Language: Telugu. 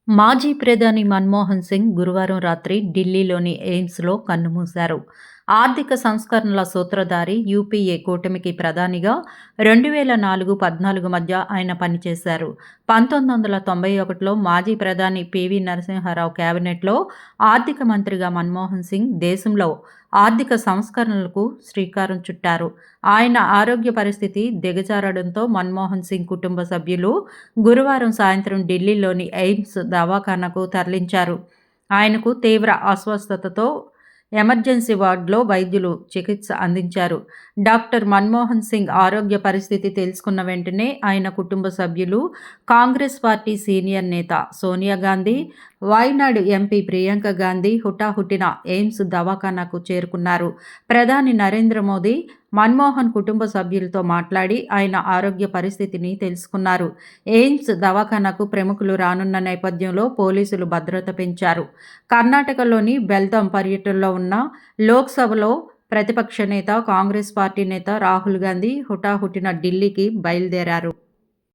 మాజీ ప్రధాని మన్మోహన్ సింగ్ గురువారం రాత్రి ఢిల్లీలోని ఎయిమ్స్లో కన్నుమూశారు. ఆర్థిక సంస్కరణల సూత్రధారి, యూపీఏ కూటమికి ప్రధానిగా 2004-14 మధ్య ఆయన పనిచేశారు. 1991లో మాజీ ప్రధాని పివి నరసింహారావు కేబినెట్లో ఆర్థిక మంత్రిగా మన్మోహన్ సింగ్ దేశంలో ఆర్థిక సంస్కరణలకు శ్రీకారం చుట్టారు. ఆయన ఆరోగ్య పరిస్థితి దిగజారడంతో మన్మోహన్ సింగ్ కుటుంబ సభ్యులు గురువారం సాయంత్రం ఢిల్లీలోని ఎయిమ్స్ దవాఖానాకు తరలించారు. ఆయనకు తీవ్ర అస్వస్థతతో ఎమర్జెన్సీ వార్డులో వైద్యులు చికిత్స అందించారు. డాక్టర్ మన్మోహన్ సింగ్ ఆరోగ్య పరిస్థితి తెలుసుకున్న వెంటనే ఆయన కుటుంబ సభ్యులు, కాంగ్రెస్ పార్టీ సీనియర్ నేత సోనియా గాంధీ, వాయనాడ్ ఎంపీ ప్రియాంక గాంధీ హుటాహుటిన ఎయిమ్స్ దవాఖానాకు చేరుకున్నారు. ప్రధాని నరేంద్ర మోదీ మన్మోహన్ కుటుంబ సభ్యులతో మాట్లాడి ఆయన ఆరోగ్య పరిస్థితిని తెలుసుకున్నారు. ఎయిమ్స్ దవాఖానాకు ప్రముఖులు రానున్న నేపథ్యంలో పోలీసులు భద్రత పెంచారు. కర్ణాటకలోని బెల్గాం పర్యటనలో ఉన్న లోక్సభలో ప్రతిపక్ష నేత, కాంగ్రెస్ పార్టీ నేత రాహుల్ గాంధీ హుటాహుటిన ఢిల్లీకి బయలుదేరారు.